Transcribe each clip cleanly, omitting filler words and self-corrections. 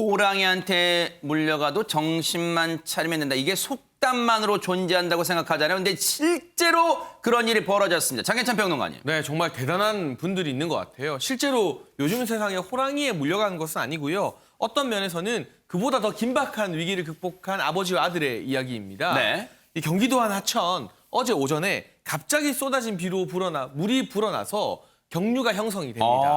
호랑이한테 물려가도 정신만 차리면 된다. 이게 속담만으로 존재한다고 생각하잖아요. 근데 실제로 그런 일이 벌어졌습니다. 장현찬 평론가님. 네, 정말 대단한 분들이 있는 것 같아요. 실제로 요즘 세상에 호랑이에 물려가는 것은 아니고요. 어떤 면에서는 그보다 더 긴박한 위기를 극복한 아버지와 아들의 이야기입니다. 네. 이 경기도 한 하천 어제 오전에 갑자기 쏟아진 물이 불어나서 경류가 형성이 됩니다.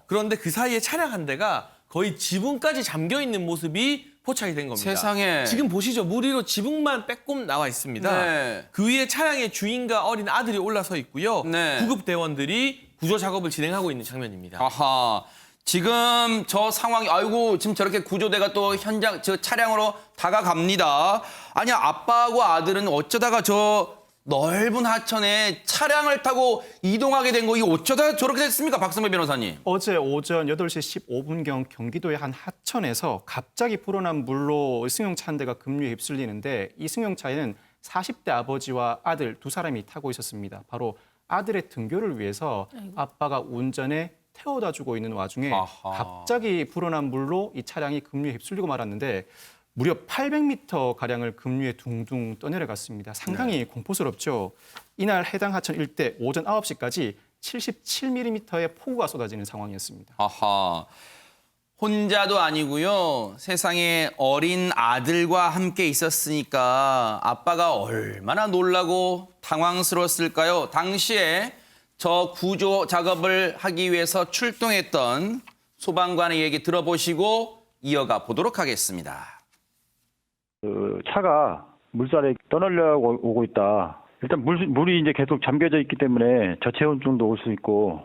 그런데 그 사이에 차량 한 대가 거의 지붕까지 잠겨 있는 모습이 포착이 된 겁니다. 세상에. 지금 보시죠. 물 위로 지붕만 빼꼼 나와 있습니다. 네. 그 위에 차량의 주인과 어린 아들이 올라서 있고요. 네. 구급대원들이 구조 작업을 진행하고 있는 장면입니다. 아하. 지금 저 상황이 아이고 지금 저렇게 구조대가 또 현장 저 차량으로 다가갑니다. 아니 아빠하고 아들은 어쩌다가 저 넓은 하천에 차량을 타고 이동하게 된 거 이게 어쩌다 저렇게 됐습니까? 박성배 변호사님. 어제 오전 8시 15분경 경기도의 한 하천에서 갑자기 불어난 물로 승용차 한 대가 급류에 휩쓸리는데 이 승용차에는 40대 아버지와 아들 두 사람이 타고 있었습니다. 바로 아들의 등교를 위해서 아빠가 운전에 태워다 주고 있는 와중에 아하. 갑자기 불어난 물로 이 차량이 급류에 휩쓸리고 말았는데 무려 800m가량을 급류에 둥둥 떠내려갔습니다. 상당히 공포스럽죠. 이날 해당 하천 일대 오전 9시까지 77mm의 폭우가 쏟아지는 상황이었습니다. 아하. 혼자도 아니고요. 세상에 어린 아들과 함께 있었으니까 아빠가 얼마나 놀라고 당황스러웠을까요? 당시에 저 구조 작업을 하기 위해서 출동했던 소방관의 얘기 들어보시고 이어가 보도록 하겠습니다. 그 차가 물살에 떠나려고 오고 있다. 일단 물이 이제 계속 잠겨져 있기 때문에 저체온증도 올 수 있고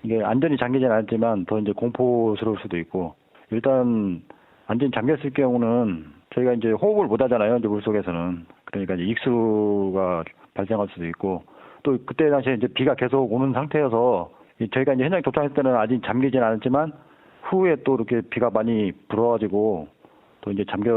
이게 안전히 잠기진 않았지만 더 이제 공포스러울 수도 있고 일단 완전히 잠겼을 경우는 저희가 이제 호흡을 못 하잖아요. 이제 물 속에서는 그러니까 이제 익수가 발생할 수도 있고 또 그때 당시에 이제 비가 계속 오는 상태여서 저희가 이제 현장에 도착했을 때는 아직 잠기진 않았지만 후에 또 이렇게 비가 많이 불어가지고 또 이제 잠길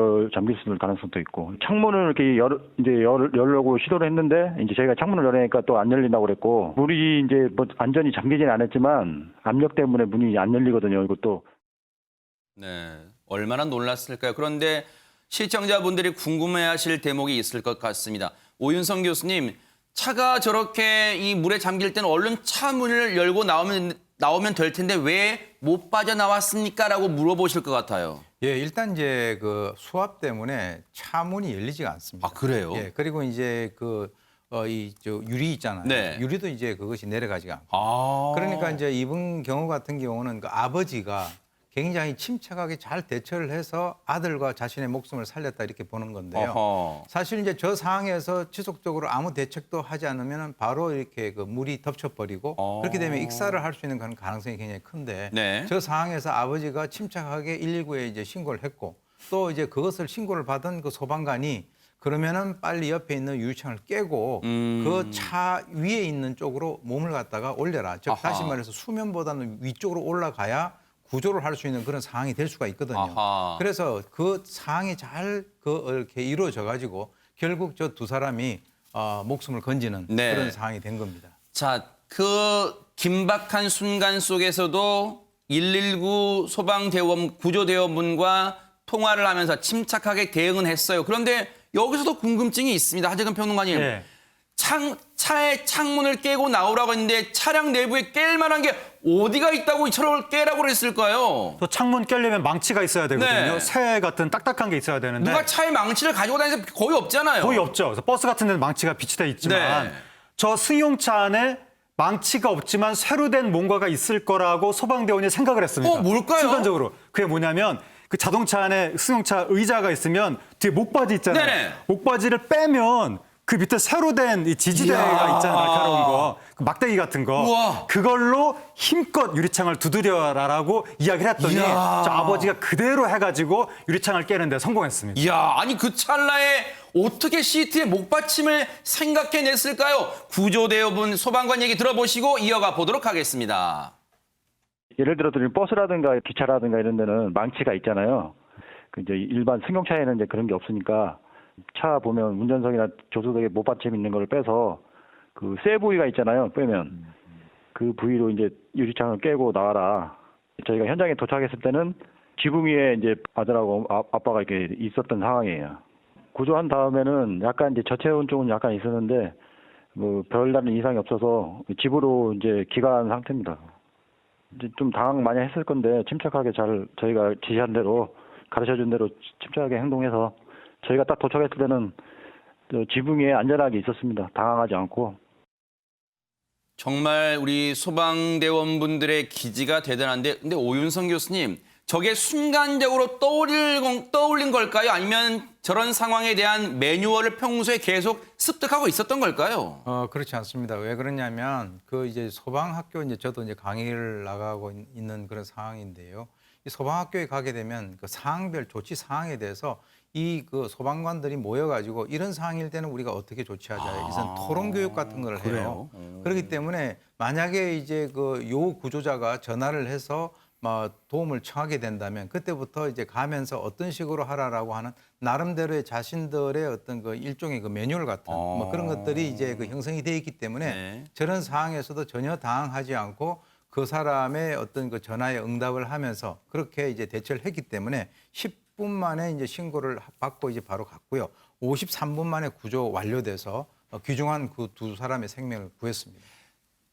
수 있는 가능성도 있고 창문을 이렇게 열려고 시도를 했는데 이제 저희가 창문을 열으니까 또 안 열린다고 그랬고 물이 이제 뭐 완전히 잠기진 않았지만 압력 때문에 문이 안 열리거든요. 이것도. 네, 얼마나 놀랐을까요? 그런데 시청자분들이 궁금해하실 대목이 있을 것 같습니다. 오윤성 교수님, 차가 저렇게 이 물에 잠길 때는 얼른 차 문을 열고 나오면 될 텐데 왜 못 빠져나왔습니까? 라고 물어보실 것 같아요. 예, 일단 이제 그 수압 때문에 차 문이 열리지가 않습니다. 아, 그래요? 예, 그리고 이제 저 유리 있잖아요. 네. 유리도 이제 그것이 내려가지가 않고. 아. 그러니까 이제 이번 경우 같은 경우는 그 아버지가 굉장히 침착하게 잘 대처를 해서 아들과 자신의 목숨을 살렸다 이렇게 보는 건데요. 어허. 사실 이제 저 상황에서 지속적으로 아무 대책도 하지 않으면 바로 이렇게 그 물이 덮쳐버리고 그렇게 되면 익사를 할 수 있는 그런 가능성이 굉장히 큰데 네. 저 상황에서 아버지가 침착하게 119에 이제 신고를 했고 또 이제 그것을 신고를 받은 그 소방관이 그러면은 빨리 옆에 있는 유리창을 깨고 그 차 위에 있는 쪽으로 몸을 갖다가 올려라. 즉 다시 말해서 수면보다는 위쪽으로 올라가야 구조를 할 수 있는 그런 상황이 될 수가 있거든요. 아하. 그래서 그 상황이 잘 이렇게 이루어져 가지고 결국 저 두 사람이 목숨을 건지는 네. 그런 상황이 된 겁니다. 자, 그 긴박한 순간 속에서도 119 소방대원, 구조대원분과 통화를 하면서 침착하게 대응은 했어요. 그런데 여기서도 궁금증이 있습니다. 하재근 평론가님. 네. 차의 창문을 깨고 나오라고 했는데 차량 내부에 깰 만한 게 어디가 있다고 차를 깨라고 그랬을까요? 또 창문 깨려면 망치가 있어야 되거든요. 네. 쇠 같은 딱딱한 게 있어야 되는데 누가 차에 망치를 가지고 다니는 게 거의 없잖아요. 거의 없죠. 그래서 버스 같은 데는 망치가 비치돼 있지만 네. 저 승용차 안에 망치가 없지만 쇠로 된 뭔가가 있을 거라고 소방대원이 생각을 했습니다. 뭘까요? 순간적으로. 그게 뭐냐면 그 자동차 안에 승용차 의자가 있으면 뒤에 목바지 있잖아요. 네네. 목바지를 빼면 그 밑에 새로 된 이 지지대가 있잖아요. 날카로운 거. 그 막대기 같은 거. 우와. 그걸로 힘껏 유리창을 두드려라라고 이야기를 했더니 이야. 저 아버지가 그대로 해가지고 유리창을 깨는데 성공했습니다. 이야, 아니 그 찰나에 어떻게 시트에 목받침을 생각해냈을까요? 구조대원분 소방관 얘기 들어보시고 이어가 보도록 하겠습니다. 예를 들어서 버스라든가 기차라든가 이런 데는 망치가 있잖아요. 그 이제 일반 승용차에는 이제 그런 게 없으니까 차 보면 운전석이나 조수석에 못받침 있는 걸 빼서 그 쇠 부위가 있잖아요. 빼면 그 부위로 이제 유리창을 깨고 나와라. 저희가 현장에 도착했을 때는 지붕 위에 이제 아들하고 아빠가 이렇게 있었던 상황이에요. 구조한 다음에는 약간 이제 저체온 쪽은 약간 있었는데 뭐 별다른 이상이 없어서 집으로 이제 귀가한 상태입니다. 이제 좀 당황 많이 했을 건데 침착하게 잘 저희가 지시한 대로 가르쳐준 대로 침착하게 행동해서 저희가 딱 도착했을 때는 지붕 위에 안전하게 있었습니다. 당황하지 않고. 정말 우리 소방대원분들의 기지가 대단한데, 근데 오윤성 교수님, 저게 순간적으로 떠올린 걸까요? 아니면 저런 상황에 대한 매뉴얼을 평소에 계속 습득하고 있었던 걸까요? 그렇지 않습니다. 왜 그러냐면 그 이제 소방학교 이제 저도 이제 강의를 나가고 있는 그런 상황인데요. 이 소방학교에 가게 되면 그 상황별 조치 사항에 대해서 이 그 소방관들이 모여가지고 이런 상황일 때는 우리가 어떻게 조치하자 이런 토론 교육 같은 걸 해요. 그렇기 때문에 만약에 이제 그 요 구조자가 전화를 해서 도움을 청하게 된다면 그때부터 이제 가면서 어떤 식으로 하라라고 하는 나름대로의 자신들의 어떤 그 일종의 그 매뉴얼 같은 뭐 그런 것들이 이제 그 형성이 돼 있기 때문에 네. 저런 상황에서도 전혀 당황하지 않고 그 사람의 어떤 그 전화에 응답을 하면서 그렇게 이제 대처를 했기 때문에 10분 만에 이제 신고를 받고 이제 바로 갔고요. 53분 만에 구조 완료돼서 귀중한 그 두 사람의 생명을 구했습니다.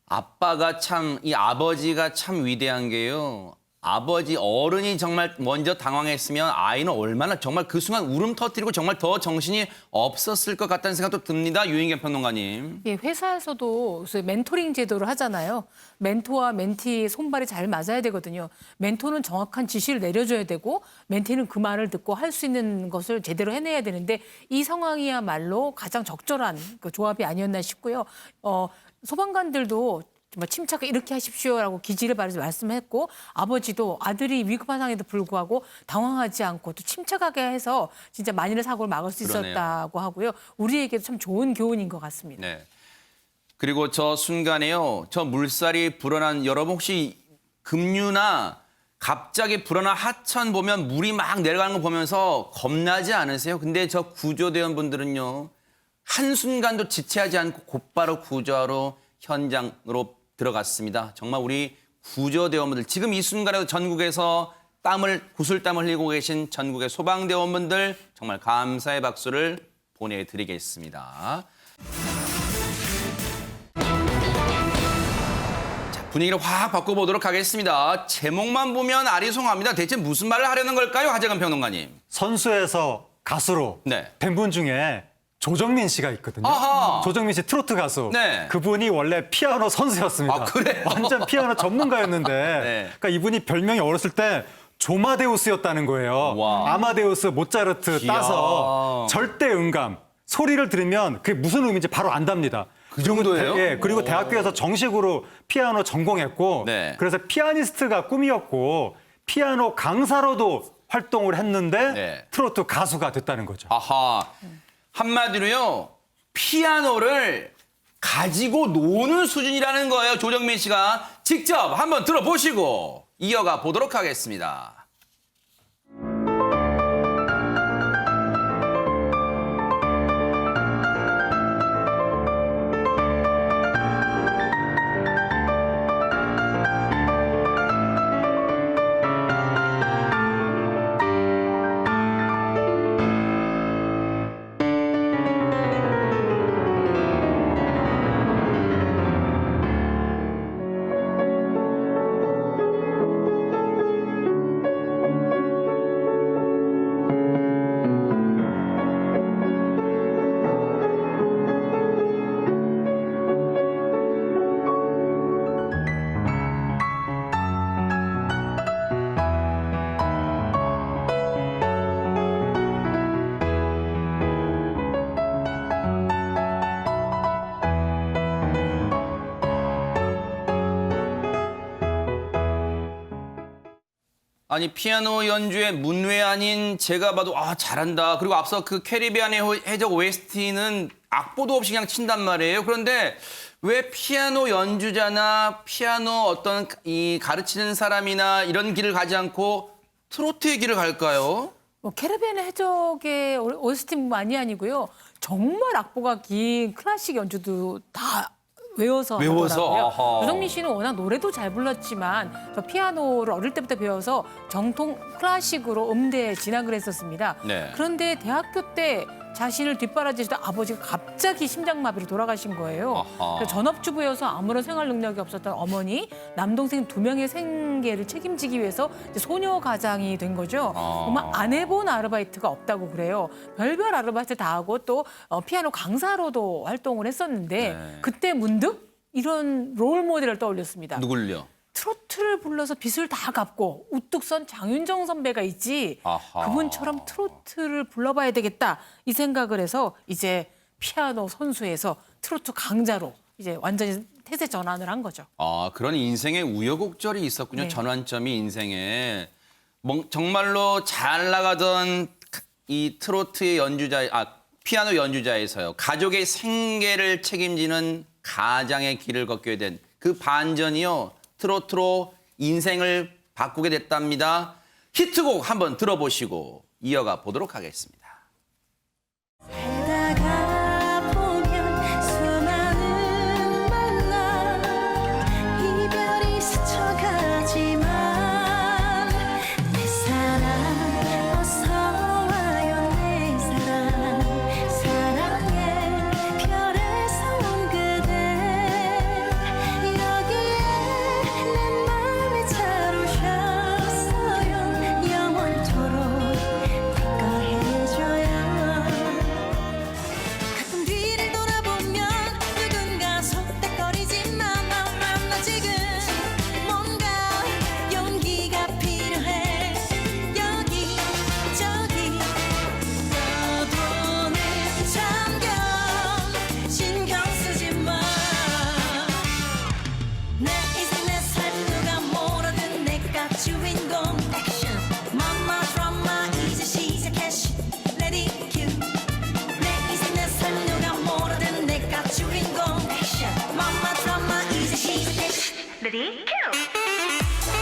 아빠가 참, 이 아버지가 참 위대한 게요. 아버지, 어른이 정말 먼저 당황했으면 아이는 얼마나 정말 그 순간 울음 터뜨리고 정말 더 정신이 없었을 것 같다는 생각도 듭니다. 유인경 평론가님. 예, 회사에서도 멘토링 제도를 하잖아요. 멘토와 멘티 손발이 잘 맞아야 되거든요. 멘토는 정확한 지시를 내려줘야 되고 멘티는 그 말을 듣고 할 수 있는 것을 제대로 해내야 되는데 이 상황이야말로 가장 적절한 그 조합이 아니었나 싶고요. 소방관들도 정말 침착하게 이렇게 하십시오라고 기지를 바라서 말씀했고 아버지도 아들이 위급한 상황에도 불구하고 당황하지 않고 또 침착하게 해서 진짜 만일의 사고를 막을 수 그러네요. 있었다고 하고요. 우리에게도 참 좋은 교훈인 것 같습니다. 네. 그리고 저 순간에요. 저 물살이 불어난, 여러분 혹시 급류나 갑자기 불어난 하천 보면 물이 막 내려가는 거 보면서 겁나지 않으세요? 근데 저 구조대원분들은요. 한순간도 지체하지 않고 곧바로 구조하러 현장으로 들어갔습니다. 정말 우리 구조대원분들, 지금 이 순간에도 전국에서 구슬땀을 흘리고 계신 전국의 소방대원분들 정말 감사의 박수를 보내드리겠습니다. 자, 분위기를 확 바꿔보도록 하겠습니다. 제목만 보면 아리송합니다. 대체 무슨 말을 하려는 걸까요? 하재근 평론가님. 선수에서 가수로 네. 된 분 중에 조정민 씨가 있거든요. 아하. 조정민 씨 트로트 가수. 네. 그분이 원래 피아노 선수였습니다. 아, 그래요? 완전 피아노 전문가였는데 네. 그러니까 이분이 별명이 어렸을 때 조마데우스였다는 거예요. 와. 아마데우스, 모차르트 이야. 따서 절대 음감. 소리를 들으면 그게 무슨 의미인지 바로 안답니다. 그 정도예요? 예, 그리고 대학교에서 정식으로 피아노 전공했고 네. 그래서 피아니스트가 꿈이었고 피아노 강사로도 활동을 했는데 네. 트로트 가수가 됐다는 거죠. 아하. 한마디로요. 피아노를 가지고 노는 수준이라는 거예요. 조정민 씨가 직접 한번 들어보시고 이어가 보도록 하겠습니다. 아니 피아노 연주의 문외 아닌 제가 봐도 잘한다. 그리고 앞서 그 캐리비안의 해적 OST는 악보도 없이 그냥 친단 말이에요. 그런데 왜 피아노 연주자나 피아노 어떤 이 가르치는 사람이나 이런 길을 가지 않고 트로트의 길을 갈까요? 캐리비안 해적의 OST만이 아니고요. 정말 악보가 긴 클래식 연주도 다 외워서 외워서? 하더라고요. 아하. 조정민 씨는 워낙 노래도 잘 불렀지만 저 피아노를 어릴 때부터 배워서 정통 클래식으로 음대에 진학을 했었습니다. 네. 그런데 대학교 때 자신을 뒷바라지시던 아버지가 갑자기 심장마비로 돌아가신 거예요. 아하. 그래서 전업주부여서 아무런 생활 능력이 없었던 어머니, 남동생 2명의 생계를 책임지기 위해서 이제 소녀 가장이 된 거죠. 정말 안 해본 아르바이트가 없다고 그래요. 별별 아르바이트 다 하고 또 피아노 강사로도 활동을 했었는데 네. 그때 문득 이런 롤 모델을 떠올렸습니다. 누굴요? 트로트를 불러서 빚을 다 갚고 우뚝 선 장윤정 선배가 있지 아하. 그분처럼 트로트를 불러봐야 되겠다 이 생각을 해서 이제 피아노 선수에서 트로트 강자로 이제 완전히 태세 전환을 한 거죠. 아, 그런 인생의 우여곡절이 있었군요. 네. 전환점이 인생에. 정말로 잘 나가던 이 트로트의 피아노 연주자에서요. 가족의 생계를 책임지는 가장의 길을 걷게 된 그 반전이요. 트로트로 인생을 바꾸게 됐답니다. 히트곡 한번 들어보시고 이어가 보도록 하겠습니다. 살다가 보면 수많은 만남 이별이 스쳐가지만 내 사랑 어서 와요 내 사랑 사랑의 별에서 온 그대 여기에 내 맘에 잘 오셨어요 영원토록 내 거 해줘요 가끔 뒤를 돌아보면 누군가 속닥거리지만 나 지금 뭔가 용기가 필요해 여기 저기 너도 내 참견 신경 쓰지 마 내 인생 내 삶 누가 뭐라든 내가 주인공 액션 마마 드라마 이제 시작해 Let it cue 내 인생 내 삶 누가 뭐라든 내가 주인공 액션 마마 드라마 이제 시작해 Let it cue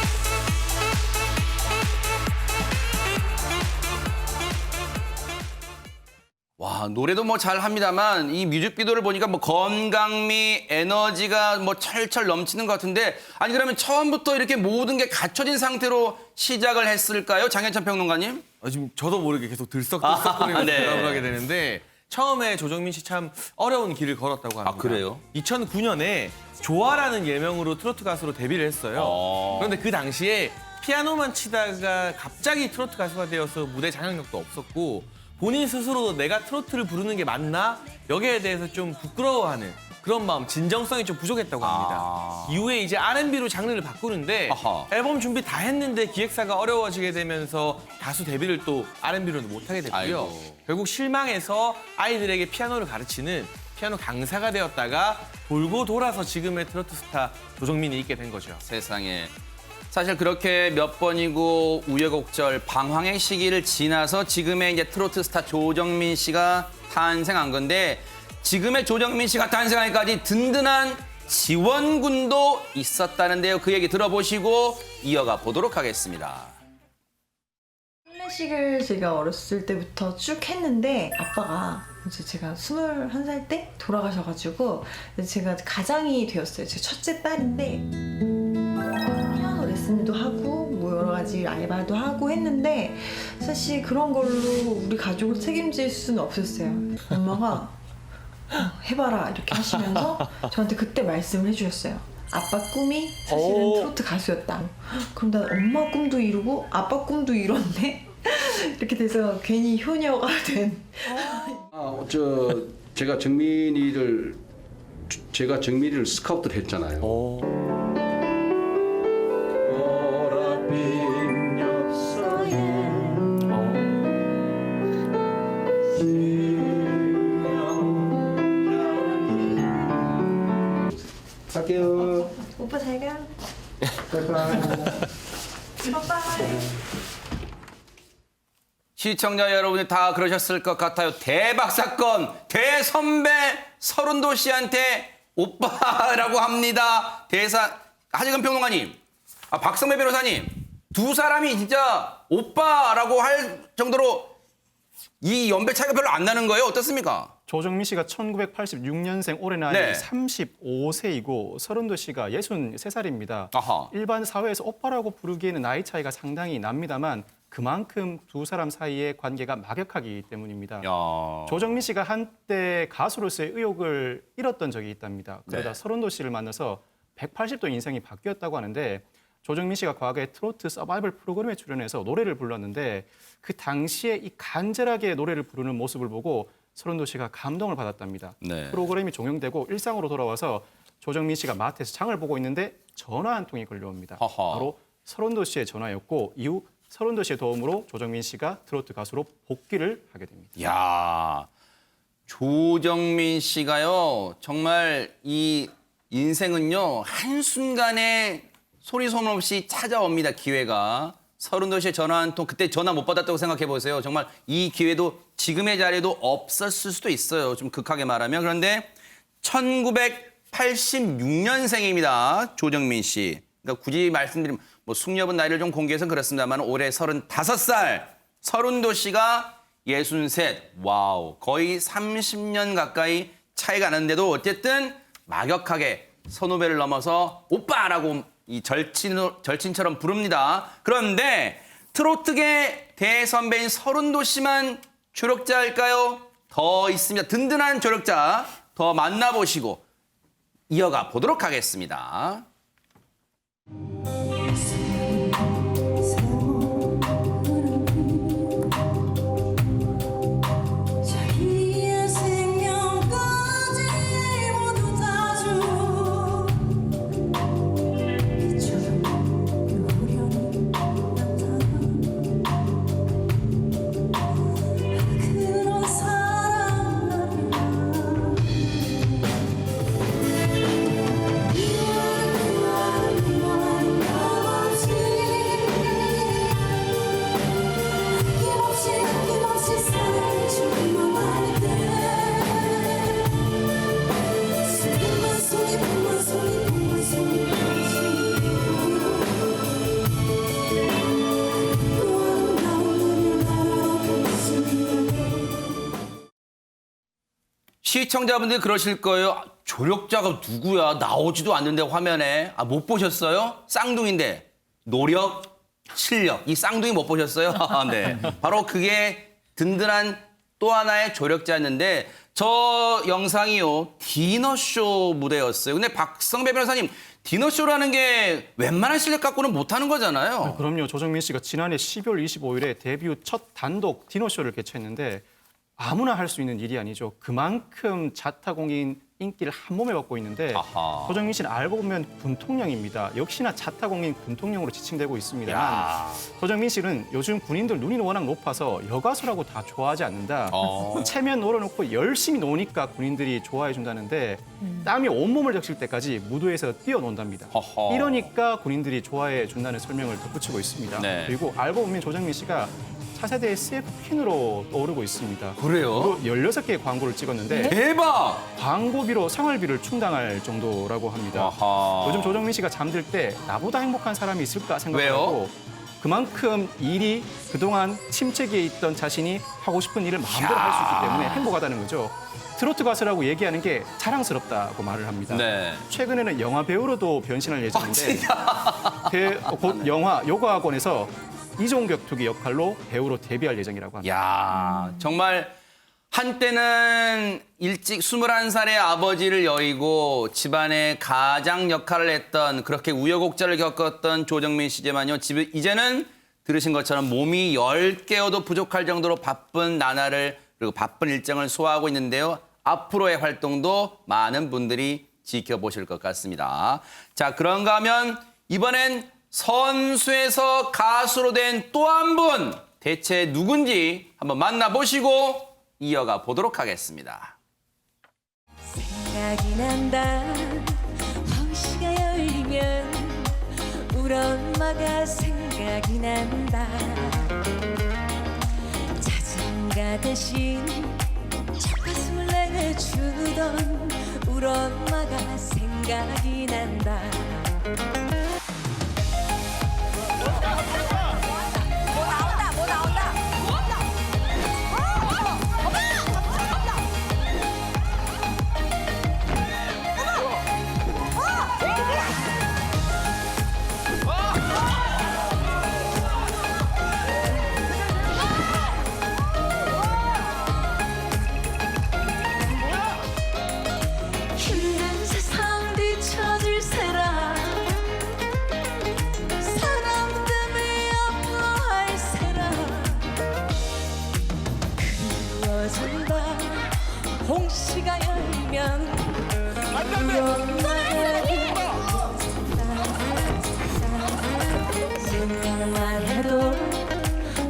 와, 노래도 뭐 잘합니다만 이 뮤직비디오를 보니까 뭐 건강미, 에너지가 뭐 철철 넘치는 것 같은데 아니 그러면 처음부터 이렇게 모든 게 갖춰진 상태로 시작을 했을까요? 장현찬 평론가님? 지금 저도 모르게 계속 들썩들썩거리면서 네. 대답을 하게 되는데 처음에 조정민 씨 참 어려운 길을 걸었다고 합니다. 아, 그래요? 2009년에 조아라는 예명으로 트로트 가수로 데뷔를 했어요. 그런데 그 당시에 피아노만 치다가 갑자기 트로트 가수가 되어서 무대 장악력도 없었고 본인 스스로도 내가 트로트를 부르는 게 맞나? 여기에 대해서 좀 부끄러워하는 그런 마음, 진정성이 좀 부족했다고 합니다. 이후에 이제 R&B로 장르를 바꾸는데 아하. 앨범 준비 다 했는데 기획사가 어려워지게 되면서 가수 데뷔를 또 R&B로는 못하게 됐고요. 아이고. 결국 실망해서 아이들에게 피아노를 가르치는 피아노 강사가 되었다가 돌고 돌아서 지금의 트로트 스타 조정민이 있게 된 거죠. 세상에. 사실 그렇게 몇 번이고 우여곡절 방황의 시기를 지나서 지금의 이제 트로트 스타 조정민 씨가 탄생한 건데 지금의 조정민 씨가 탄생하기까지 든든한 지원군도 있었다는데요. 그 얘기 들어보시고 이어가 보도록 하겠습니다. 클래식을 제가 어렸을 때부터 쭉 했는데 아빠가 이제 제가 21살 때 돌아가셔가지고 제가 가장이 되었어요. 제 첫째 딸인데 피아노 레슨도 하고 뭐 여러 가지 알바도 하고 했는데 사실 그런 걸로 우리 가족을 책임질 수는 없었어요. 엄마가 해봐라 이렇게 하시면서 저한테 그때 말씀을 해주셨어요. 아빠 꿈이 사실은 트로트 가수였다. 그럼 난 엄마 꿈도 이루고 아빠 꿈도 이뤘네. 이렇게 돼서 괜히 효녀가 된. 제가 정민이를 스카우트를 했잖아요. 갈게요. 오빠 잘 가. 바이바이. 바이바이. 시청자 여러분이 다 그러셨을 것 같아요. 대박 사건, 대선배 서른도 씨한테 오빠라고 합니다. 하재근 평론가님, 박성배 변호사님, 두 사람이 진짜 오빠라고 할 정도로 이 연배 차이가 별로 안 나는 거예요. 어떻습니까? 조정민 씨가 1986년생 올해 나이 네. 35세이고 서른도 씨가 63살입니다. 아하. 일반 사회에서 오빠라고 부르기에는 나이 차이가 상당히 납니다만 그만큼 두 사람 사이의 관계가 막역하기 때문입니다. 야. 조정민 씨가 한때 가수로서의 의욕을 잃었던 적이 있답니다. 그러다 네. 서른도 씨를 만나서 180도 인생이 바뀌었다고 하는데 조정민 씨가 과거에 트로트 서바이벌 프로그램에 출연해서 노래를 불렀는데 그 당시에 이 간절하게 노래를 부르는 모습을 보고 서른도 씨가 감동을 받았답니다. 네. 프로그램이 종영되고 일상으로 돌아와서 조정민 씨가 마트에서 장을 보고 있는데 전화 한 통이 걸려옵니다. 허허. 바로 서른도 씨의 전화였고 이후 서른도 씨의 도움으로 조정민 씨가 트로트 가수로 복귀를 하게 됩니다. 야, 조정민 씨가요, 정말 이 인생은요, 한순간에 소리 소문 없이 찾아옵니다, 기회가. 서른도 씨의 전화 한 통, 그때 전화 못 받았다고 생각해 보세요. 정말 이 기회도 지금의 자리에도 없었을 수도 있어요. 좀 극하게 말하면. 그런데 1986년생입니다, 조정민 씨. 그러니까 굳이 말씀드리면, 뭐 숙녀분 나이를 좀 공개해서 그렇습니다만 올해 35살, 서른도 씨가 63. 와우, 거의 30년 가까이 차이가 나는데도 어쨌든 막역하게 선후배를 넘어서 오빠라고 이 절친처럼 부릅니다. 그런데 트로트계 대선배인 서른도 씨만 조력자일까요? 더 있습니다. 든든한 조력자 더 만나보시고 이어가 보도록 하겠습니다. 자기의 생명까지 모두 다 줘 빛처럼 요령이 나타나 그런 사람 말이야 힘없이 사랑을 주기만 할때 슬픔만 소리 풍만 소리 풍만 소리 또 아름다운 우리를 바라보시네. 시청자분들 그러실 거예요. 조력자가 누구야? 나오지도 않는데 화면에. 아, 못 보셨어요? 쌍둥이인데. 노력, 실력. 이 쌍둥이 못 보셨어요? 네. 바로 그게 든든한 또 하나의 조력자였는데 저 영상이요. 디너쇼 무대였어요. 근데 박성배 변호사님, 디너쇼라는 게 웬만한 실력 갖고는 못하는 거잖아요. 그럼요. 조정민 씨가 지난해 12월 25일에 데뷔 후 첫 단독 디너쇼를 개최했는데 아무나 할 수 있는 일이 아니죠. 그만큼 자타공인 인기를 한 몸에 얻고 있는데 아하. 조정민 씨는 알고 보면 군통령입니다. 역시나 자타공인 군통령으로 지칭되고 있습니다. 야. 조정민 씨는 요즘 군인들 눈이 워낙 높아서 여가수라고 다 좋아하지 않는다. 체면 놀아놓고 열심히 노니까 군인들이 좋아해 준다는데 땀이 온몸을 적실 때까지 무도에서 뛰어논답니다. 허허. 이러니까 군인들이 좋아해 준다는 설명을 덧붙이고 있습니다. 네. 그리고 알고 보면 조정민 씨가 차세대 CF퀸으로 떠오르고 있습니다. 그래요? 16개의 광고를 찍었는데 대박! 광고비로 생활비를 충당할 정도라고 합니다. 아하. 요즘 조정민 씨가 잠들 때 나보다 행복한 사람이 있을까 생각하고 그만큼 일이 그동안 침체기에 있던 자신이 하고 싶은 일을 마음대로 할 수 있기 때문에 행복하다는 거죠. 트로트 가수라고 얘기하는 게 자랑스럽다고 말을 합니다. 네. 최근에는 영화 배우로도 변신할 예정인데 곧 영화 요가학원에서 이종격투기 역할로 배우로 데뷔할 예정이라고 합니다. 야, 정말 한때는 일찍 21살의 아버지를 여의고 집안의 가장 역할을 했던 그렇게 우여곡절을 겪었던 조정민 씨지만요. 이제는 들으신 것처럼 몸이 10개여도 부족할 정도로 바쁜 나날을 그리고 바쁜 일정을 소화하고 있는데요. 앞으로의 활동도 많은 분들이 지켜보실 것 같습니다. 자, 그런가 하면 이번엔 선수에서 가수로 된 또 한 분 대체 누군지 한번 만나보시고 이어가 보도록 하겠습니다. 생각이 난다 허시가 열리면 우리 엄마가 생각이 난다 자장가 대신 찻가슴을 내주던 우리 엄마가 생각이 난다 생각만 해도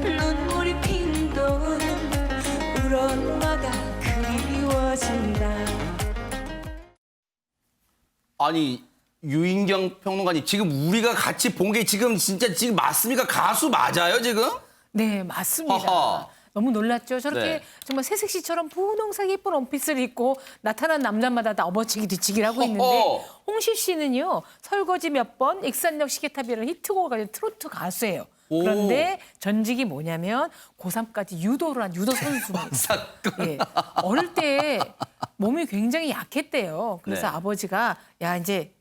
눈물이 핀도는 우리 엄마가 그리워진다. 아니 유인경 평론가님 지금 우리가 같이 본 게 지금 진짜 지금 맞습니까? 가수 맞아요 지금? 네, 맞습니다. 허허. 너무 놀랐죠. 저렇게 네. 정말 새색시처럼 분홍색 예쁜 원피스를 입고 나타난 남자마다 다 업어치기 뒤치기를 하고 허허. 있는데 홍시 씨는요. 설거지 몇 번, 익산역 시계탑이라는 히트곡을 가진 트로트 가수예요. 오. 그런데 전직이 뭐냐면 고3까지 유도를 한 유도 선수입니다. 예. 어릴 때 몸이 굉장히 약했대요. 그래서 네. 아버지가 야 이제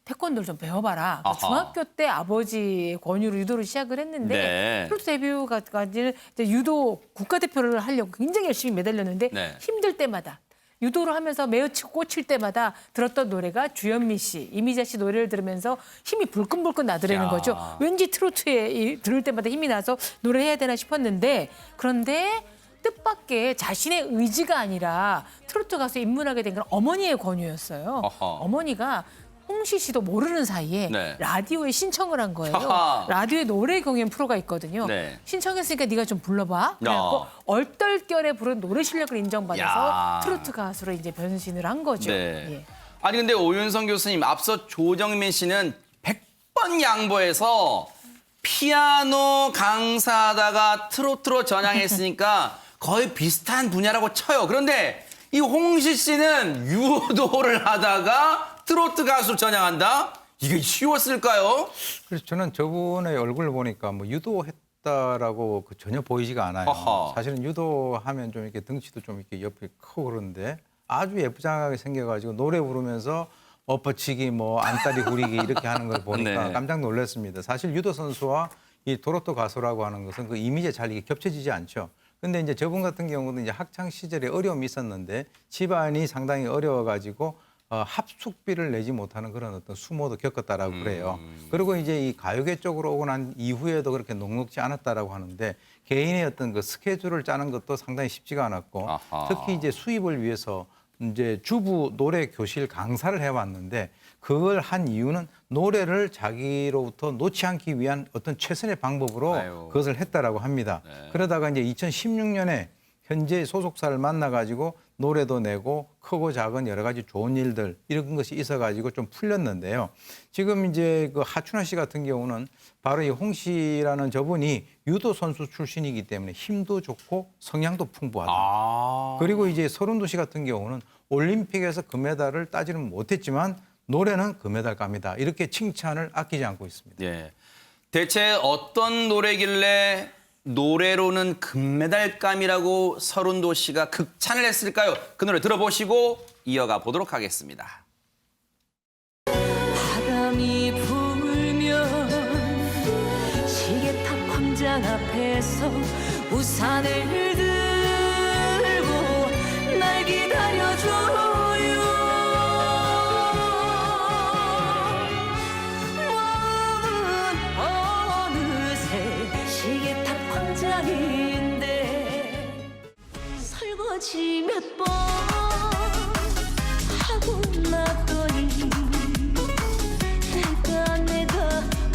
태권도를 좀 배워봐라. 아하. 중학교 때 아버지의 권유로 유도를 시작을 했는데 네. 트로트 데뷔까지는 이제 유도 국가대표를 하려고 굉장히 열심히 매달렸는데 네. 힘들 때마다 유도를 하면서 매어치고 꽂힐 때마다 들었던 노래가 주현미 씨, 이미자 씨 노래를 들으면서 힘이 불끈불끈 나더라는 야. 거죠. 왠지 트로트에 들을 때마다 힘이 나서 노래해야 되나 싶었는데 그런데 뜻밖의 자신의 의지가 아니라 트로트 가수에 입문하게 된 건 어머니의 권유였어요. 어허. 어머니가 홍시 씨도 모르는 사이에 네. 라디오에 신청을 한 거예요. 하하. 라디오에 노래 공연 프로가 있거든요. 네. 신청했으니까 네가 좀 불러봐. 그래갖고 얼떨결에 부른 노래 실력을 인정받아서 야. 트로트 가수로 이제 변신을 한 거죠. 네. 예. 아니 근데 오윤성 교수님 앞서 조정민 씨는 100번 양보해서 피아노 강사하다가 트로트로 전향했으니까 거의 비슷한 분야라고 쳐요. 그런데 이 홍시 씨는 유도를 하다가 트로트 가수로 전향한다? 이게 쉬웠을까요? 그래서 저는 저분의 얼굴을 보니까 뭐 유도했다라고 전혀 보이지가 않아요. 어허. 사실은 유도하면 좀 이렇게 등치도 좀 이렇게 옆에 크고 그런데 아주 예쁘장하게 생겨가지고 노래 부르면서 엎어치기, 뭐 안다리 구리기 이렇게 하는 걸 보니까 네. 깜짝 놀랐습니다. 사실 유도 선수와 이 트로트 가수라고 하는 것은 그 이미지에 잘 이게 겹쳐지지 않죠. 근데 이제 저분 같은 경우는 이제 학창 시절에 어려움이 있었는데 집안이 상당히 어려워가지고 합숙비를 내지 못하는 그런 어떤 수모도 겪었다라고 그래요. 그리고 이제 이 가요계 쪽으로 오고 난 이후에도 그렇게 녹록지 않았다라고 하는데 개인의 어떤 그 스케줄을 짜는 것도 상당히 쉽지가 않았고 아하. 특히 이제 수입을 위해서 이제 주부 노래 교실 강사를 해왔는데 그걸 한 이유는 노래를 자기로부터 놓지 않기 위한 어떤 최선의 방법으로 아유. 그것을 했다라고 합니다. 네. 그러다가 이제 2016년에 현재 소속사를 만나가지고 노래도 내고 크고 작은 여러 가지 좋은 일들 이런 것이 있어가지고 좀 풀렸는데요. 지금 이제 그 하춘아 씨 같은 경우는 바로 이 홍 씨라는 저분이 유도 선수 출신이기 때문에 힘도 좋고 성향도 풍부하다. 아. 그리고 이제 서른도 씨 같은 경우는 올림픽에서 금메달을 따지는 못했지만 노래는 금메달감이다. 이렇게 칭찬을 아끼지 않고 있습니다. 예. 대체 어떤 노래길래 노래로는 금메달감이라고 서른도 씨가 극찬을 했을까요? 그 노래 들어보시고 이어가 보도록 하겠습니다. 바람이 불면 시계탑 광장 앞에서 우산을 들고 날 기다려줘요. 마음은 어느새 시계탑 광장인데 설거지 몇 번 하고 났더니 내가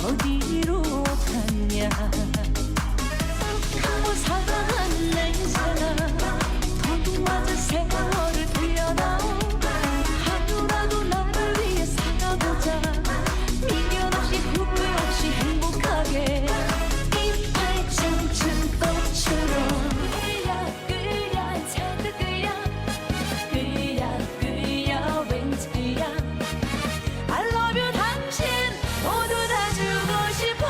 어디로 갔냐. 한번 사랑한 냄새나 돈 맞은 세월을 돌려놔. 하루라도 나를 위해 살아보자. 미련 없이 후회 없이 행복하게 이빨 춤춘 꽃처럼 끌려 잔뜩 끌려 왠지 끌려 I love you 당신 모두 다 주고 싶어.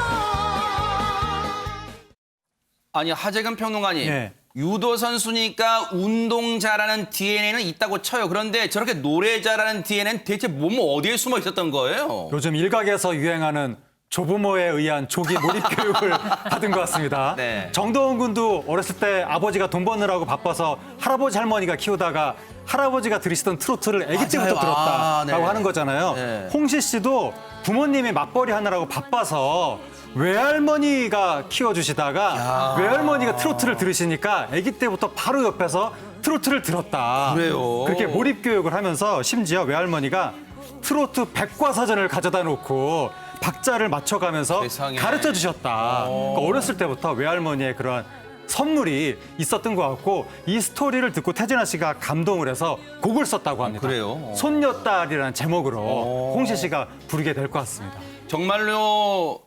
아니 하재근 평론가님. 네. 유도 선수니까 운동 잘하는 DNA는 있다고 쳐요. 그런데 저렇게 노래 잘하는 DNA는 대체 몸 어디에 숨어 있었던 거예요? 요즘 일각에서 유행하는 조부모에 의한 조기 몰입 교육을 받은 것 같습니다. 네. 정동원 군도 어렸을 때 아버지가 돈 버느라고 바빠서 할아버지 할머니가 키우다가 할아버지가 들으시던 트로트를 아기 때부터 맞아요. 들었다라고 네. 하는 거잖아요. 네. 홍시 씨도 부모님이 맞벌이 하느라고 바빠서 외할머니가 키워주시다가 외할머니가 트로트를 들으시니까 아기 때부터 바로 옆에서 트로트를 들었다. 그래요? 그렇게 몰입 교육을 하면서 심지어 외할머니가 트로트 백과사전을 가져다 놓고 박자를 맞춰가면서 세상에. 가르쳐 주셨다. 그러니까 어렸을 때부터 외할머니의 그런 선물이 있었던 것 같고 이 스토리를 듣고 태진아 씨가 감동을 해서 곡을 썼다고 합니다. 그래요? 손녀딸이라는 제목으로 홍시 씨가 부르게 될 것 같습니다. 정말로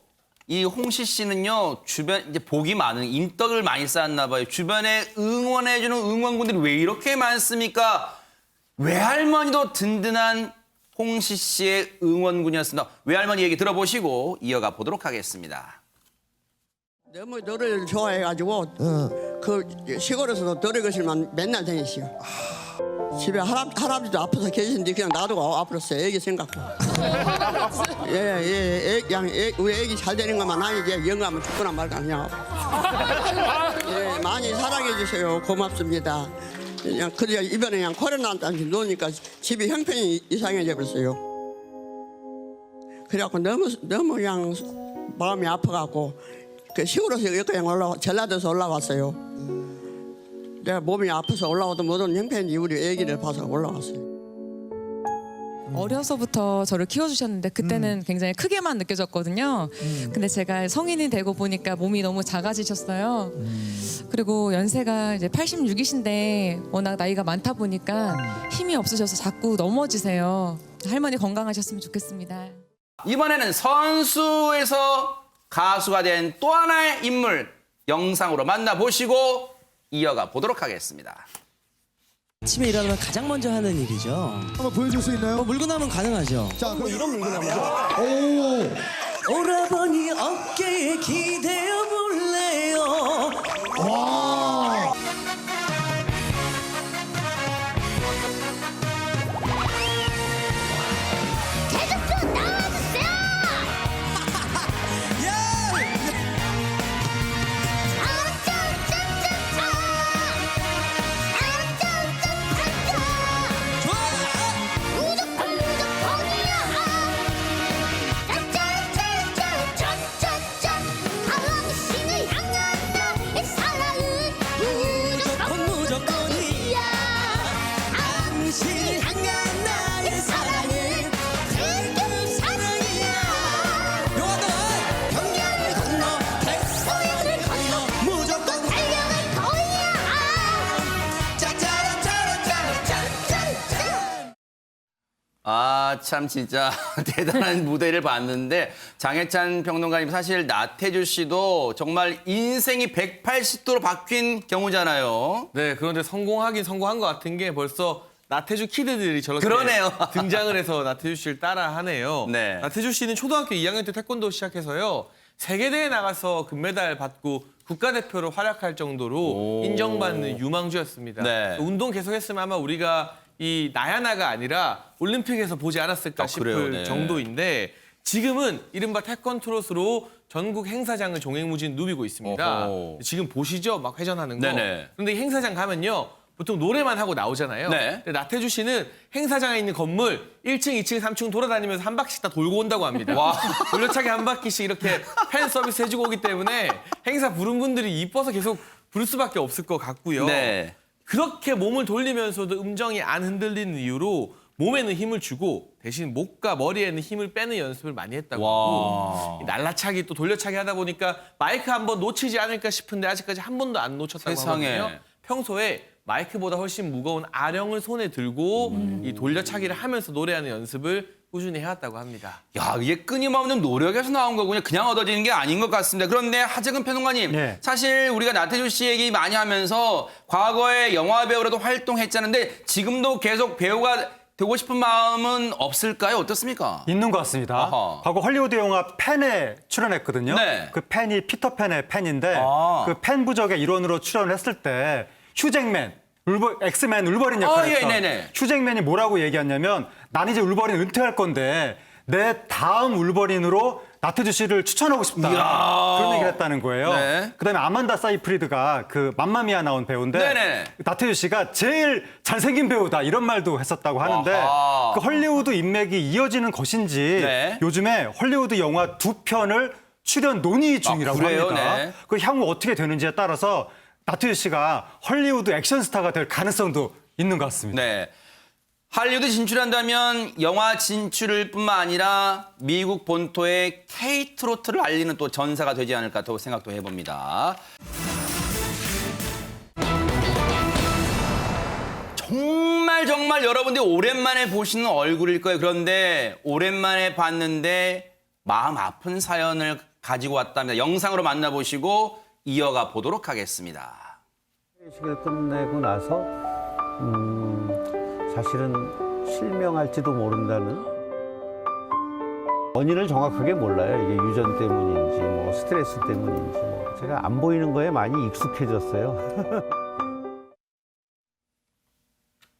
이 홍시 씨는요 주변 이제 복이 많은 인덕을 많이 쌓았나 봐요. 주변에 응원해주는 응원군들이 왜 이렇게 많습니까? 외할머니도 든든한 홍시 씨의 응원군이었습니다. 외할머니 얘기 들어보시고 이어가 보도록 하겠습니다. 너무 노래를 좋아해가지고 그 시골에서도 노래 교실만 맨날 다녔어요. 집에 할아버지도 아파서 계시는데 그냥 놔두고 앞으로서 애기 생각고. 우리 애기 잘 되는 것만 아니지 영감은 죽거나 말거나 그냥. 예, 많이 사랑해 주세요. 고맙습니다. 그냥 그래 이번에 그냥 코로나한테 놓으니까 집이 형편이 이상해져 버렸어요. 그래갖고 너무 그냥 마음이 아파갖고 그 시골에서 여기 그냥 전라도에서 올라왔어요. 내가 몸이 아파서 올라와도 모든 형편이 우리 아기를 봐서 올라왔어요. 어려서부터 저를 키워주셨는데 그때는 굉장히 크게만 느껴졌거든요. 근데 제가 성인이 되고 보니까 몸이 너무 작아지셨어요. 그리고 연세가 이제 86이신데 워낙 나이가 많다 보니까 힘이 없으셔서 자꾸 넘어지세요. 할머니 건강하셨으면 좋겠습니다. 이번에는 선수에서 가수가 된 또 하나의 인물 영상으로 만나보시고 이어가 보도록 하겠습니다. 아침에 일어나면 가장 먼저 하는 일이죠. 한번 보여줄 수 있나요? 물구나무는 가능하죠. 자, 그럼 이런 물구나무죠. 오, 오라버니 어깨에 기대어 볼래요. 와. 제작소 나와주세요. 무조건이야. 당신을 향한 나의 사랑은 지금 사랑이야. 경계를 건너 소연을 건너 무조건 달려갈 거야. 짜짜라짜라짜라짠짠짠. 아, 참 진짜 대단한 무대를 봤는데 장해찬 평론가님 사실 나태주 씨도 정말 인생이 180도로 바뀐 경우잖아요. 네, 그런데 성공하긴 성공한 것 같은 게 벌써 나태주 키드들이 저렇게 그러네요. 등장을 해서 나태주 씨를 따라하네요. 네. 나태주 씨는 초등학교 2학년 때 태권도 시작해서요. 세계대회 나가서 금메달 받고 국가대표로 활약할 정도로 인정받는 유망주였습니다. 네. 운동 계속했으면 아마 우리가 이 나야나가 아니라 올림픽에서 보지 않았을까 싶을 그래요? 네. 정도인데 지금은 이른바 태권트롯으로 전국 행사장을 종횡무진 누비고 있습니다. 어허. 지금 보시죠? 막 회전하는 거. 네네. 그런데 이 행사장 가면요. 보통 노래만 하고 나오잖아요. 네. 근데 나태주 씨는 행사장에 있는 건물 1층, 2층, 3층 돌아다니면서 한 바퀴씩 다 돌고 온다고 합니다. 와. 돌려차기 한 바퀴씩 이렇게 팬 서비스 해주고 오기 때문에 행사 부른 분들이 이뻐서 계속 부를 수밖에 없을 것 같고요. 네. 그렇게 몸을 돌리면서도 음정이 안 흔들리는 이유로 몸에는 힘을 주고 대신 목과 머리에는 힘을 빼는 연습을 많이 했다고 하고 날라차기 또 돌려차기 하다 보니까 마이크 한번 놓치지 않을까 싶은데 아직까지 한 번도 안 놓쳤다고 세상에. 하거든요. 평소에 마이크보다 훨씬 무거운 아령을 손에 들고 이 돌려차기를 하면서 노래하는 연습을 꾸준히 해왔다고 합니다. 야, 이게 끊임없는 노력에서 나온 거군요. 그냥 얻어지는 게 아닌 것 같습니다. 그런데 하재근 평론가님, 네. 사실 우리가 나태주 씨 얘기 많이 하면서 과거에 영화 배우로도 활동했잖는데 지금도 계속 배우가 되고 싶은 마음은 없을까요? 어떻습니까? 있는 것 같습니다. 아하. 과거 헐리우드 영화 팬에 출연했거든요. 네. 그 팬이 피터팬의 팬인데 아. 그 팬 부족의 일원으로 출연을 했을 때 휴잭맨, 엑스맨 울버린 역할을 예, 했던 네네. 휴잭맨이 뭐라고 얘기했냐면 난 이제 울버린 은퇴할 건데 내 다음 울버린으로 나태주 씨를 추천하고 싶다. 이야. 그런 얘기를 연기를 했다는 거예요. 네. 그다음에 아만다 사이프리드가 그 맘마미아 나온 배우인데 네네. 나태주 씨가 제일 잘생긴 배우다 이런 말도 했었다고 하는데 아하. 그 헐리우드 인맥이 이어지는 것인지 네. 요즘에 헐리우드 영화 2편을 출연 논의 중이라고 그래요? 합니다. 네. 그 향후 어떻게 되는지에 따라서 나태주 씨가 헐리우드 액션 스타가 될 가능성도 있는 것 같습니다. 네. 할리우드 진출한다면 영화 진출을 뿐만 아니라 미국 본토의 K-트로트를 알리는 또 전사가 되지 않을까 또 생각도 해봅니다. 정말 여러분들이 오랜만에 보시는 얼굴일 거예요. 그런데 오랜만에 봤는데 마음 아픈 사연을 가지고 왔답니다. 영상으로 만나보시고 이어가 보도록 하겠습니다. 시간을 끝내고 나서 사실은 실명할지도 모른다는 원인을 정확하게 몰라요. 이게 유전 때문인지 뭐 스트레스 때문인지 뭐. 제가 안 보이는 거에 많이 익숙해졌어요.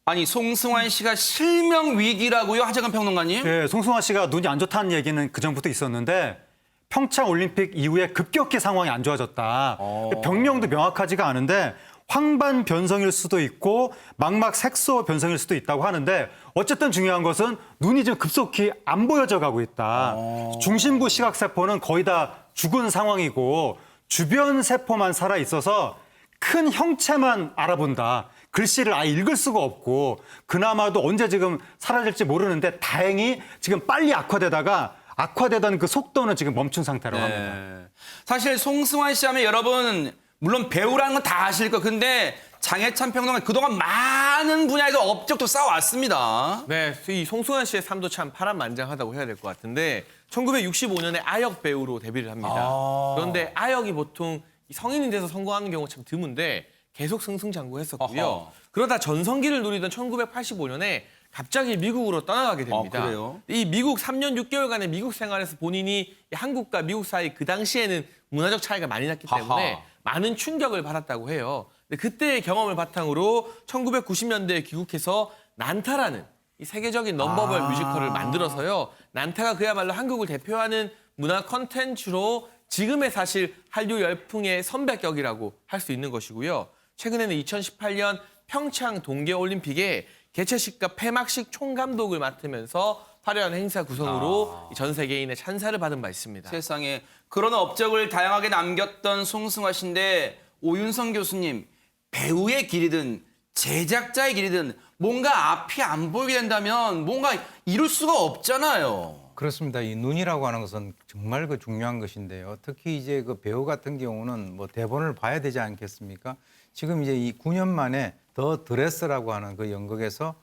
아니 송승환 씨가 실명 위기라고요, 하재근 평론가님? 네, 송승환 씨가 눈이 안 좋다는 얘기는 그전부터 있었는데 평창 올림픽 이후에 급격히 상황이 안 좋아졌다. 병명도 명확하지가 않은데 황반 변성일 수도 있고 망막 색소 변성일 수도 있다고 하는데 어쨌든 중요한 것은 눈이 좀 급속히 안 보여져 가고 있다. 중심부 시각세포는 거의 다 죽은 상황이고 주변 세포만 살아 있어서 큰 형체만 알아본다. 글씨를 아예 읽을 수가 없고 그나마도 언제 지금 사라질지 모르는데 다행히 지금 빨리 악화되던 그 속도는 지금 멈춘 상태라고 합니다. 사실 송승환 씨 하면 여러분 물론 배우라는 건 다 아실 거 근데 장해찬 평론가 그동안 많은 분야에서 업적도 쌓아왔습니다. 네, 이 송승환 씨의 삶도 참 파란만장하다고 해야 될 것 같은데 1965년에 아역 배우로 데뷔를 합니다. 그런데 아역이 보통 성인이 돼서 성공하는 경우가 참 드문데 계속 승승장구했었고요. 어허. 그러다 전성기를 누리던 1985년에 갑자기 미국으로 떠나가게 됩니다. 그래요? 이 미국 3년 6개월간의 미국 생활에서 본인이 한국과 미국 사이 그 당시에는 문화적 차이가 많이 났기 때문에 하하. 많은 충격을 받았다고 해요. 근데 그때의 경험을 바탕으로 1990년대에 귀국해서 난타라는 이 세계적인 넘버벌 뮤지컬을 만들어서요. 난타가 그야말로 한국을 대표하는 문화 콘텐츠로 지금의 사실 한류 열풍의 선배격이라고 할 수 있는 것이고요. 최근에는 2018년 평창 동계올림픽에 개최식과 폐막식 총감독을 맡으면서 화려한 행사 구성으로 전 세계인의 찬사를 받은 바 있습니다. 세상에 그런 업적을 다양하게 남겼던 송승환 씨인데 오윤성 교수님 배우의 길이든 제작자의 길이든 뭔가 앞이 안 보이게 된다면 뭔가 이룰 수가 없잖아요. 그렇습니다. 이 눈이라고 하는 것은 정말 그 중요한 것인데요. 특히 이제 그 배우 같은 경우는 뭐 대본을 봐야 되지 않겠습니까? 지금 이제 이 9년 만에 더 드레스라고 하는 그 연극에서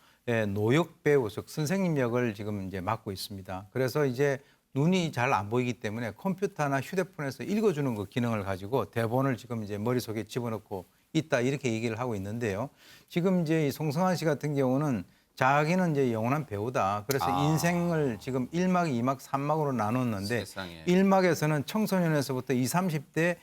노역 배우, 즉 선생님 역을 지금 이제 맡고 있습니다. 그래서 이제 눈이 잘 안 보이기 때문에 컴퓨터나 휴대폰에서 읽어주는 그 기능을 가지고 대본을 지금 이제 머릿속에 집어넣고 있다 이렇게 얘기를 하고 있는데요. 지금 이제 이 송승환 씨 같은 경우는 자기는 이제 영원한 배우다. 그래서 인생을 지금 1막, 2막, 3막으로 나눴는데 세상에. 1막에서는 청소년에서부터 20, 30대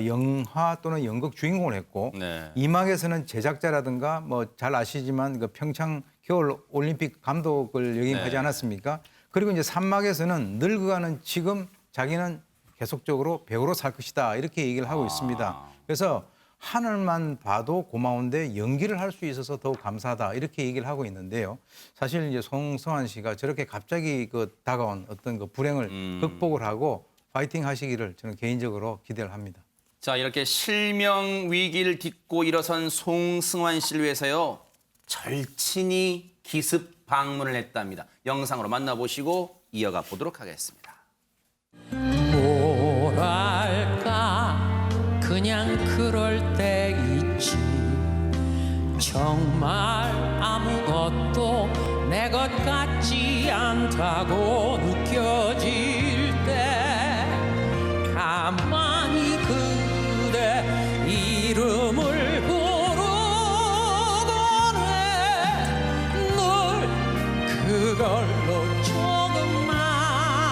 영화 또는 연극 주인공을 했고 네. 2막에서는 제작자라든가 뭐 잘 아시지만 그 평창 겨울 올림픽 감독을 역임하지 네. 않았습니까? 그리고 이제 3막에서는 늙어가는 지금 자기는 계속적으로 배우로 살 것이다. 이렇게 얘기를 하고 있습니다. 그래서 하늘만 봐도 고마운데 연기를 할 수 있어서 더욱 감사하다 이렇게 얘기를 하고 있는데요. 사실 이제 송승환 씨가 저렇게 갑자기 그 다가온 어떤 그 불행을 극복을 하고 파이팅 하시기를 저는 개인적으로 기대를 합니다. 자 이렇게 실명 위기를 딛고 일어선 송승환 씨를 위해서요 절친이 기습 방문을 했답니다. 영상으로 만나보시고 이어가 보도록 하겠습니다. 뭐랄까 그냥 그럴 때 있지 정말 아무것도 내 것 같지 않다고 느껴질 때 가만히 그대 이름을 부르곤 해 널 그걸로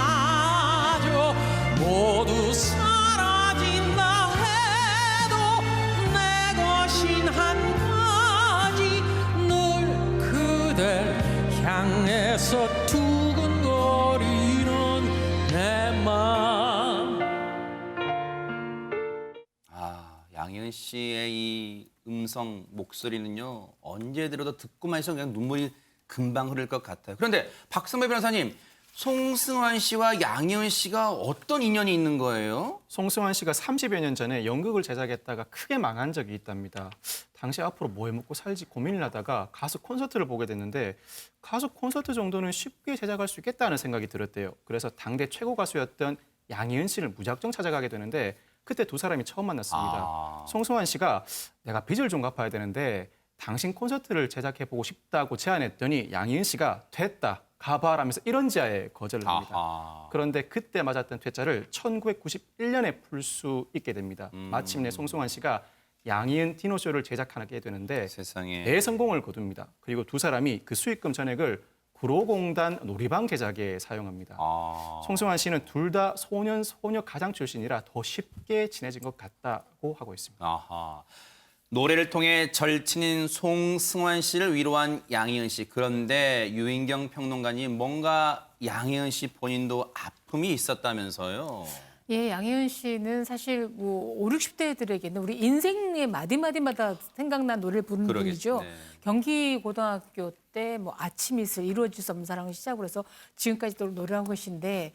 조금마저 모두 사라진다 해도 내 것인 한 가지 늘 그댈 향해서 두근거리는 내 맘 양희은 씨의 이 음성 목소리는요. 언제 들어도 듣고만 있어도 그냥 눈물이 금방 흐를 것 같아요. 그런데 박성배 변호사님, 송승환 씨와 양희은 씨가 어떤 인연이 있는 거예요? 송승환 씨가 30여 년 전에 연극을 제작했다가 크게 망한 적이 있답니다. 당시 앞으로 뭐 해먹고 살지 고민을 하다가 가수 콘서트를 보게 됐는데 가수 콘서트 정도는 쉽게 제작할 수 있겠다는 생각이 들었대요. 그래서 당대 최고 가수였던 양희은 씨를 무작정 찾아가게 되는데 그때 두 사람이 처음 만났습니다. 송승환 씨가 내가 빚을 좀 갚아야 되는데 당신 콘서트를 제작해보고 싶다고 제안했더니 양희은 씨가 됐다. 가봐라면서 이런 지하에 거절을 합니다. 그런데 그때 맞았던 퇴짜를 1991년에 풀 수 있게 됩니다. 마침내 송승환 씨가 양희은 디노쇼를 제작하게 되는데 세상에. 대성공을 거둡니다. 그리고 두 사람이 그 수익금 전액을 구로공단 놀이방 제작에 사용합니다. 송승환 씨는 둘 다 소녀 가장 출신이라 더 쉽게 친해진 것 같다고 하고 있습니다. 아하. 노래를 통해 절친인 송승환 씨를 위로한 양희은 씨. 그런데 유인경 평론가님, 뭔가 양희은 씨 본인도 아픔이 있었다면서요? 예, 양희은 씨는 사실 뭐 5, 60대들에게는 우리 인생의 마디마디마다 생각난 노래를 부르는 분이죠. 네. 경기 고등학교 때 뭐 아침 이슬 이루어질 수 없는 사랑을 시작으로 해서 지금까지도 노래한 것인데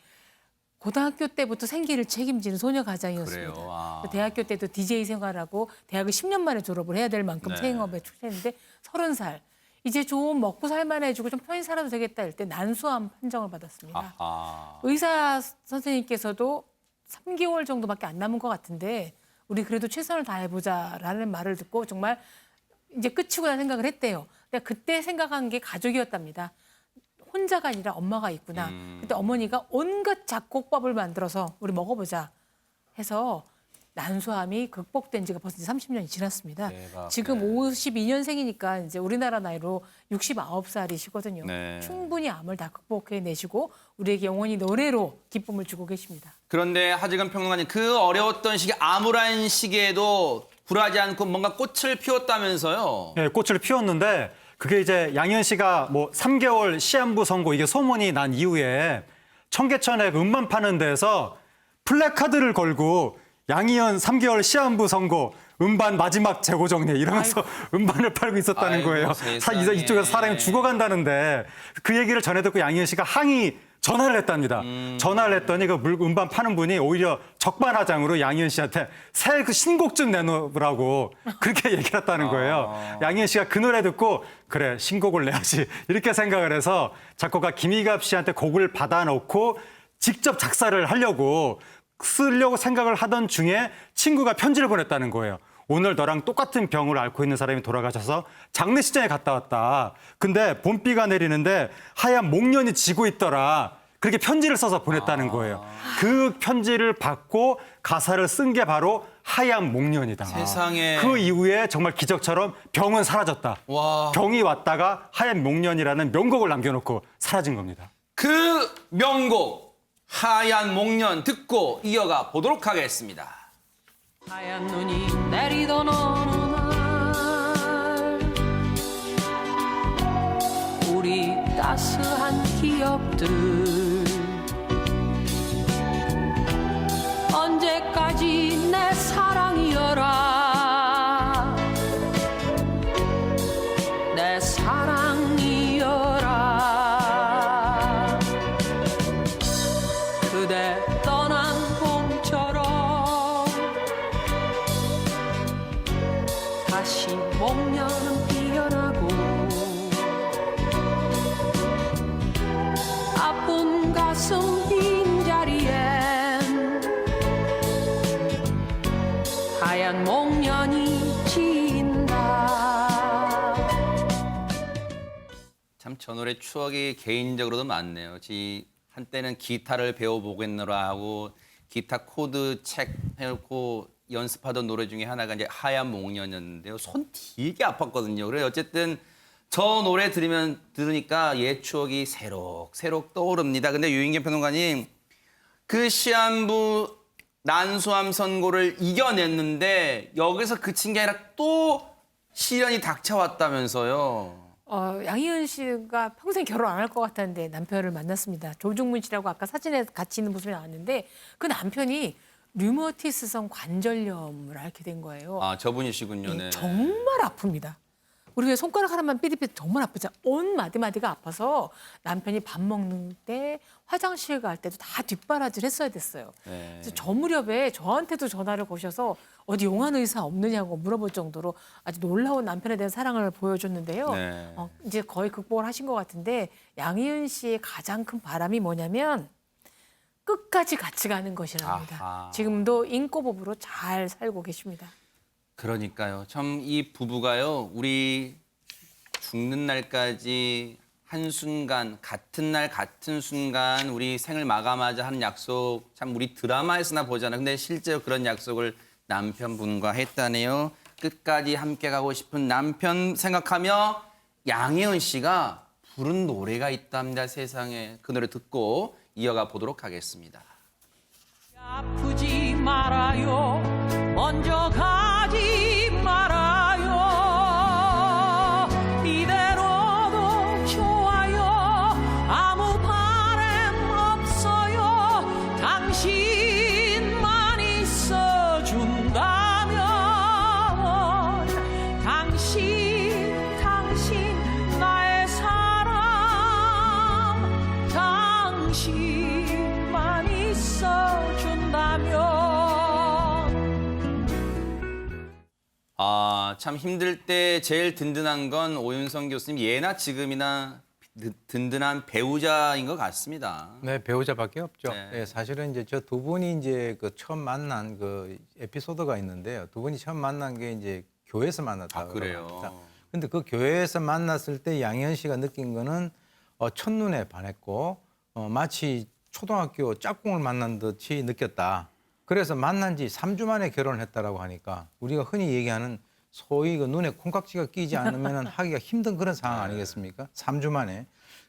고등학교 때부터 생계를 책임지는 소녀 가장이었습니다. 그래요? 대학교 때도 DJ 생활하고 대학을 10년 만에 졸업을 해야 될 만큼 네. 체행업에 출세했는데 30살. 이제 좀 먹고 살만해지고 좀 편히 살아도 되겠다 할 때 난소암 판정을 받았습니다. 아하. 의사 선생님께서도 3개월 정도밖에 안 남은 것 같은데 우리 그래도 최선을 다해보자라는 말을 듣고 정말 이제 끝이구나 생각을 했대요. 근데 그때 생각한 게 가족이었답니다. 혼자가 아니라 엄마가 있구나. 그때 어머니가 온갖 잡곡밥을 만들어서 우리 먹어보자 해서 난소암이 극복된 지가 벌써 30년이 지났습니다. 대박. 지금 네. 52년생이니까 이제 우리나라 나이로 69살이시거든요. 네. 충분히 암을 다 극복해내시고 우리에게 영원히 노래로 기쁨을 주고 계십니다. 그런데 하지근 평론가님, 그 어려웠던 시기, 암울한 시기에도 불하지 않고 뭔가 꽃을 피웠다면서요? 네, 꽃을 피웠는데 그게 이제 양희은 씨가 뭐 3개월 시한부 선고 이게 소문이 난 이후에 청계천에 음반 파는 데서 플래카드를 걸고 양희은 3개월 시한부 선고 음반 마지막 재고 정리 이러면서 음반을 팔고 있었다는 아이고, 거예요. 세상에. 이쪽에서 사람이 죽어간다는데 그 얘기를 전해 듣고 양희은 씨가 항의 전화를 했답니다. 전화를 했더니 그 음반 파는 분이 오히려 적반하장으로 양희은 씨한테 새 그 신곡 좀 내놓으라고 그렇게 얘기를 했다는 거예요. 양희은 씨가 그 노래 듣고 그래 신곡을 내야지 이렇게 생각을 해서 작곡가 김희갑 씨한테 곡을 받아놓고 직접 작사를 하려고 쓰려고 생각을 하던 중에 친구가 편지를 보냈다는 거예요. 오늘 너랑 똑같은 병을 앓고 있는 사람이 돌아가셔서 장례식장에 갔다 왔다. 근데 봄비가 내리는데 하얀 목련이 지고 있더라. 그렇게 편지를 써서 보냈다는 거예요. 그 편지를 받고 가사를 쓴 게 바로 하얀 목련이다. 세상에. 그 이후에 정말 기적처럼 병은 사라졌다. 와. 병이 왔다가 하얀 목련이라는 명곡을 남겨놓고 사라진 겁니다. 그 명곡 하얀 목련 듣고 이어가 보도록 하겠습니다. 하얀 눈이 내리던 어느 날 우리 따스한 기억들 언제까지 내 사랑이여라 내 사랑이여라 그대 떠난 봄처럼 다시 목련은 피어나고 아픈 가슴 빈자리엔 하얀 목련이 진다. 참 저 노래 추억이 개인적으로도 많네요. 한때는 기타를 배워보겠노라 하고 기타 코드 책 해놓고 연습하던 노래 중에 하나가 이제 하얀 목련이었는데요. 손 되게 아팠거든요. 그래서 어쨌든 저 노래 들으니까 옛 추억이 새록새록 떠오릅니다. 근데 유인경 평론가님, 그 시한부 난소암 선고를 이겨냈는데 여기서 그친 게 아니라 또 시련이 닥쳐왔다면서요. 양희은 씨가 평생 결혼 안 할 것 같았는데 남편을 만났습니다. 조중문 씨라고 아까 사진에 같이 있는 모습이 나왔는데 그 남편이 류머티스성 관절염을 앓게 된 거예요. 아, 저분이시군요. 네. 정말 아픕니다. 우리 왜 손가락 하나만 삐릿삐릿 정말 아프죠. 온 마디마디가 아파서 남편이 밥 먹는 때 화장실 갈 때도 다 뒷바라지를 했어야 됐어요. 네. 그래서 저 무렵에 저한테도 전화를 거셔서 어디 용한 의사 없느냐고 물어볼 정도로 아주 놀라운 남편에 대한 사랑을 보여줬는데요. 네. 이제 거의 극복을 하신 것 같은데 양희은 씨의 가장 큰 바람이 뭐냐면 끝까지 같이 가는 것이랍니다. 아하. 지금도 인꼬부부로 잘 살고 계십니다. 그러니까요. 참 이 부부가요. 우리 죽는 날까지 한순간 같은 날 같은 순간 우리 생을 마감하자 하는 약속 참 우리 드라마에서나 보잖아요. 근데 실제로 그런 약속을 남편분과 했다네요. 끝까지 함께 가고 싶은 남편 생각하며 양혜은 씨가 부른 노래가 있답니다. 세상에. 그 노래 듣고 이어가 보도록 하겠습니다. 아프지 말아요. 먼저 가지 말아요. 이대로도 좋아요. 아무 바람 없어요. 당신만 있어준다면 당신 나의 사랑 당신만 있어준다면 아, 참 힘들 때 제일 든든한 건 오윤성 교수님 예나 지금이나 든든한 배우자인 것 같습니다. 네, 배우자밖에 없죠. 네. 네, 사실은 이제 저 두 분이 이제 그 처음 만난 그 에피소드가 있는데요. 두 분이 처음 만난 게 이제 교회에서 만났다고 그래요? 합니다. 근데 그 교회에서 만났을 때 양희은 씨가 느낀 거는 첫눈에 반했고 마치 초등학교 짝꿍을 만난 듯이 느꼈다. 그래서 만난 지 3주 만에 결혼을 했다라고 하니까 우리가 흔히 얘기하는 소위 그 눈에 콩깍지가 끼지 않으면 하기가 힘든 그런 상황 아니겠습니까? 3주 만에.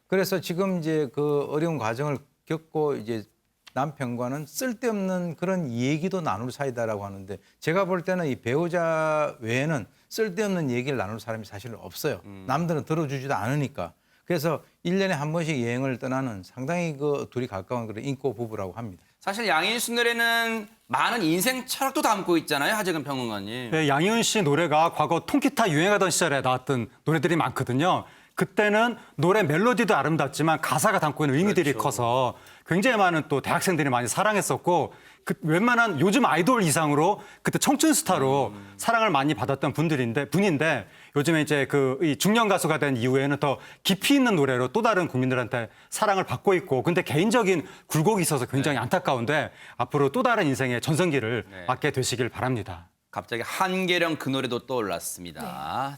그래서 지금 이제 그 어려운 과정을 겪고 이제 남편과는 쓸데없는 그런 얘기도 나눌 사이다라고 하는데 제가 볼 때는 이 배우자 외에는 쓸데없는 얘기를 나눌 사람이 사실은 없어요. 남들은 들어주지도 않으니까. 그래서 1년에 한 번씩 여행을 떠나는 상당히 그 둘이 가까운 그런 인꼬 부부라고 합니다. 사실 양희은 씨 노래는 많은 인생 철학도 담고 있잖아요. 하재근 평론가님. 네, 양희은 씨 노래가 과거 통기타 유행하던 시절에 나왔던 노래들이 많거든요. 그때는 노래 멜로디도 아름답지만 가사가 담고 있는 의미들이 커서 굉장히 많은 또 대학생들이 많이 사랑했었고 그 웬만한 요즘 아이돌 이상으로 그때 청춘 스타로 사랑을 많이 받았던 분인데 요즘에 이제 이 중년 가수가 된 이후에는 더 깊이 있는 노래로 또 다른 국민들한테 사랑을 받고 있고 근데 개인적인 굴곡이 있어서 굉장히 안타까운데 앞으로 또 다른 인생의 전성기를 맞게 되시길 바랍니다. 갑자기 한계령 그 노래도 떠올랐습니다.